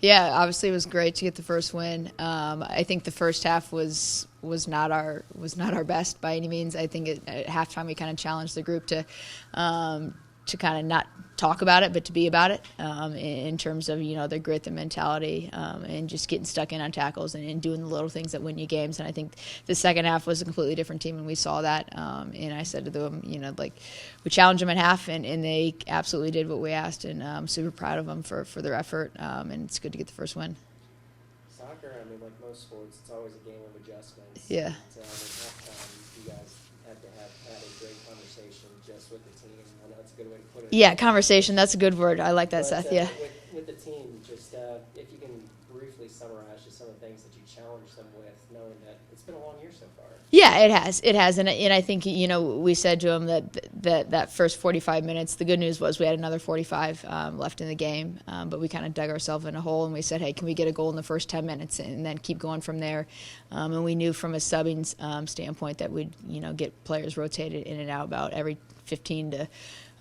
Yeah, obviously it was great to get the first win. I think the first half was not our best by any means. I think at halftime we kind of challenged the group to kind of not talk about it, but to be about it in terms of their grit, their mentality, and just getting stuck in on tackles and doing the little things that win you games. And I think the second half was a completely different team, and we saw that. And I said to them, we challenged them at half, and they absolutely did what we asked, and I'm super proud of them for their effort. And it's good to get the first win. Soccer, I mean, like most sports, it's always a game of adjustments. Yeah. And at halftime, you guys had to have had a great conversation just with the team. I know that's a good way to put it. Yeah, conversation. That's a good word. I like that, Seth. Yeah. With the team, just if you can briefly summarize just some of the things that you challenged them with, knowing that it's been a long year so far. Yeah, it has, and I think we said to them that first 45 minutes. The good news was we had another 45 left in the game, but we kind of dug ourselves in a hole, and we said, hey, can we get a goal in the first 10 minutes and then keep going from there? And we knew from a subbing standpoint that we'd get players rotated in and out about every 15 to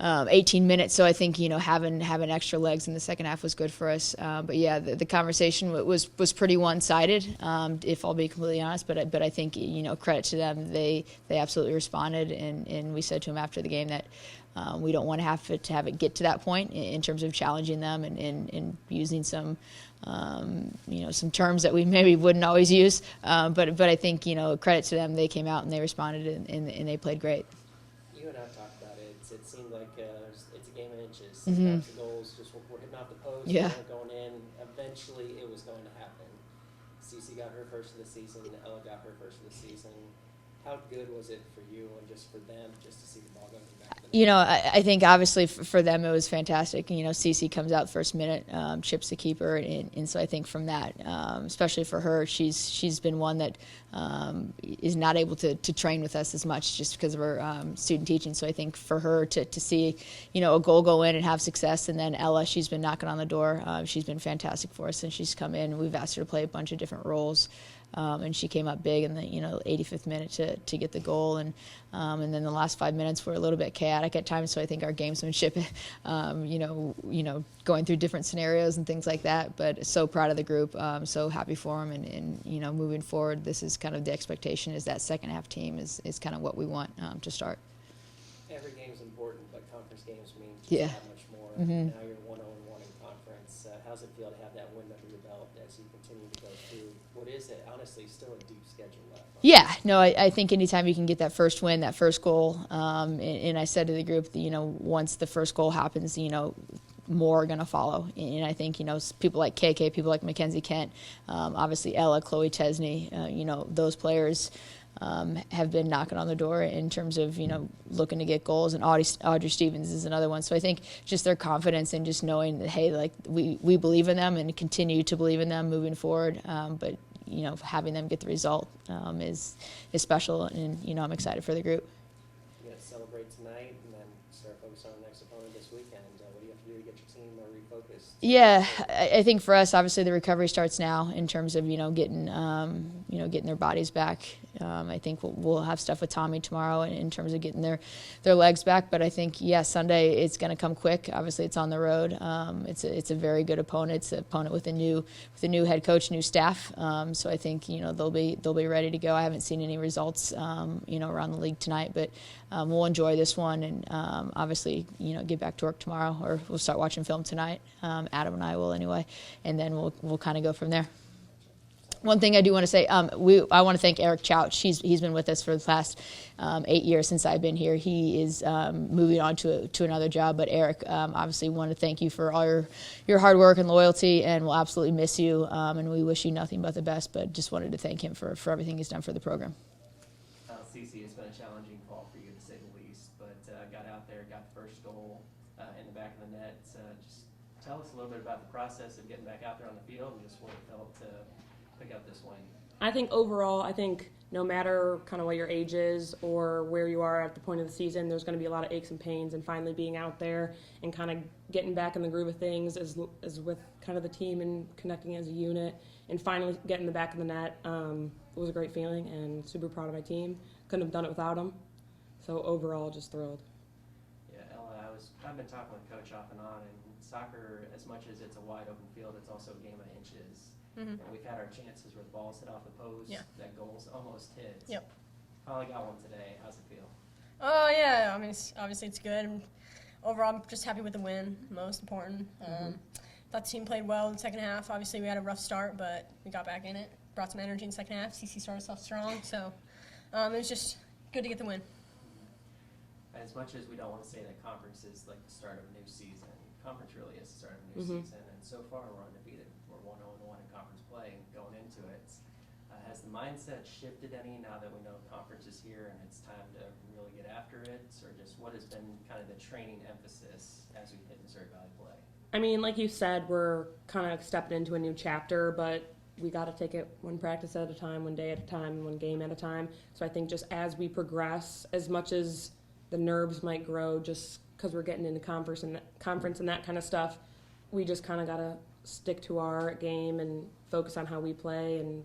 18 minutes. So I think having extra legs in the second half was good for us. But yeah, the conversation was pretty one-sided, if I'll be completely honest. But I think credit to them, they absolutely responded, and we said to them after the game that we don't want to have it get to that point in terms of challenging them and using some some terms that we maybe wouldn't always use. But I think credit to them, they came out and they responded and they played great. You and I talked about it. It seemed like it's a game of inches. Mm-hmm. Sometimes the goals just were hitting off the post, yeah, going in. Eventually, it was going to happen. Cece got her first of the season. Ella got her first of the season. How good was it for you and just for them just to see the ball going back to the net? I think obviously for them it was fantastic. Cece comes out first minute, chips the keeper, and so I think from that, especially for her, she's been one that is not able to train with us as much just because of her student teaching. So I think for her to see a goal go in and have success, and then Ella, she's been knocking on the door. She's been fantastic for us since she's come in. We've asked her to play a bunch of different roles. And she came up big in the 85th minute to get the goal, and then the last 5 minutes were a little bit chaotic at times. So I think our gamesmanship, going through different scenarios and things like that. But so proud of the group, so happy for them, and moving forward, this is kind of the expectation is that second half team is kind of what we want to start. Every game's important, but conference games mean yeah. that much more. Mm-hmm. Now you're 1-0-1 in conference. How's it feel to have that win under your belt as you continue to go through what is honestly still a deep schedule left? Yeah, no, I think anytime you can get that first win, that first goal, and I said to the group, once the first goal happens, more are going to follow. And I think, people like KK, people like Mackenzie Kent, obviously Ella, Chloe Chesney, those players have been knocking on the door in terms of, looking to get goals. And Audrey Stevens is another one. So I think just their confidence and just knowing that, hey, like we believe in them and continue to believe in them moving forward. But, having them get the result is special. And, I'm excited for the group. You got to celebrate tonight and then start focusing on the next opponent this weekend. What do you have to do to get your team refocused? Yeah, I think for us, obviously the recovery starts now in terms of getting their bodies back. I think we'll have stuff with Tommy tomorrow in terms of getting their legs back. But I think Sunday it's going to come quick. Obviously it's on the road. It's a very good opponent. It's an opponent with a new head coach, new staff. So I think they'll be ready to go. I haven't seen any results around the league tonight, but we'll enjoy this one and obviously get back to work tomorrow, or we'll start watching film tonight. Adam and I will anyway, and then we'll kind of go from there. One thing I do want to say, I want to thank Eric Chouch. He's been with us for the past 8 years since I've been here. He is moving on to another job, but Eric, obviously want to thank you for all your hard work and loyalty, and we'll absolutely miss you, and we wish you nothing but the best, but just wanted to thank him for everything he's done for the program. Cece, it's been a challenging fall for you to say the least, but got out there, got the first goal in the back of the net. Just tell us a little bit about the process of getting back out there on the field and just what it felt to pick up this win. I think overall, no matter kind of what your age is or where you are at the point of the season, there's going to be a lot of aches and pains, and finally being out there and kind of getting back in the groove of things as with kind of the team and connecting as a unit and finally getting the back of the net was a great feeling, and super proud of my team. Couldn't have done it without them. So overall, just thrilled. Yeah, Ella, I've been talking with Coach off and on, and it soccer, as much as it's a wide open field, it's also a game of inches. Mm-hmm. And we've had our chances where the balls hit off the post, Yeah. that goals almost hit. Yep. Finally got one today. How's it feel? Oh yeah, I mean, obviously it's good. And overall, I'm just happy with the win. Most important. Thought the team played well in the second half. Obviously, we had a rough start, but we got back in it. Brought some energy in the second half. CC started us off strong, so it was just good to get the win. As much as we don't want to say that conference is like the start of a new season, conference really is the start of a new season, and so far we're undefeated. We're 1-0-1 in conference play going into it. Has the mindset shifted any now that we know conference is here and it's time to really get after it, or just what has been kind of the training emphasis as we hit Missouri Valley play? I mean, like you said, we're kind of stepping into a new chapter, but we got to take it one practice at a time, one day at a time, one game at a time. So I think just as we progress, as much as the nerves might grow just because we're getting into conference and that kind of stuff, we just kind of got to stick to our game and focus on how we play, and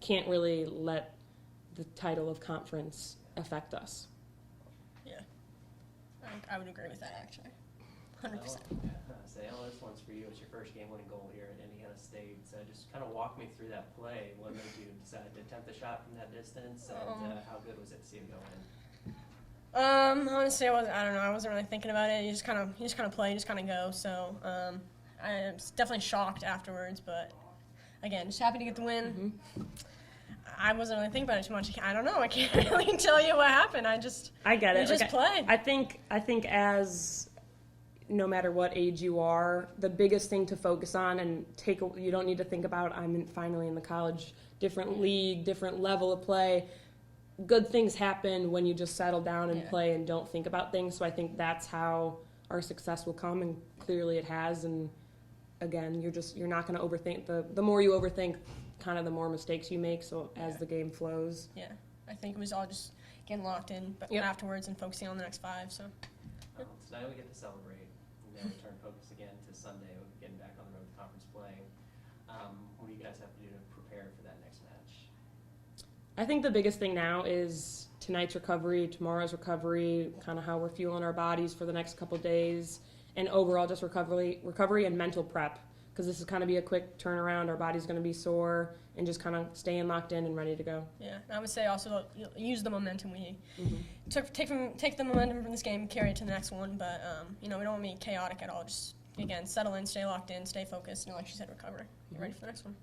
can't really let the title of conference affect us. Yeah, I would agree with that actually, 100%. Sayla, this one's for you. It's your first game-winning goal here at Indiana State. So just kind of walk me through that play. What made you decide to attempt the shot from that distance, and how good was it to see him go in? Honestly, I don't know. I wasn't really thinking about it. You just kind of play, you just kind of go. So I was definitely shocked afterwards, but again, just happy to get the win. I wasn't really thinking about it too much. I don't know. I can't really tell you what happened. I get it. You just play. I think as no matter what age you are, the biggest thing to focus on and you don't need to think about finally in the college, different league, different level of play. Good things happen when you just settle down and play and don't think about things. So I think that's how our success will come, and clearly it has. And again, you're not going to overthink. The more you overthink, kind of the more mistakes you make. So as the game flows, I think it was all just getting locked in, but afterwards and focusing on the next 5. So Tonight we get to celebrate, and then we turn focus again to Sunday, getting back on the road to conference play. What do you guys have to do to prepare for that next match? I think the biggest thing now is tonight's recovery, tomorrow's recovery, kind of how we're fueling our bodies for the next couple days, and overall just recovery and mental prep, because this is kind of be a quick turnaround. Our body's going to be sore, and just kind of staying locked in and ready to go. Yeah, I would say also use the momentum we take the momentum from this game, carry it to the next one. But we don't want to be chaotic at all. Just again, settle in, stay locked in, stay focused, and like you said, recover. Get ready for the next one.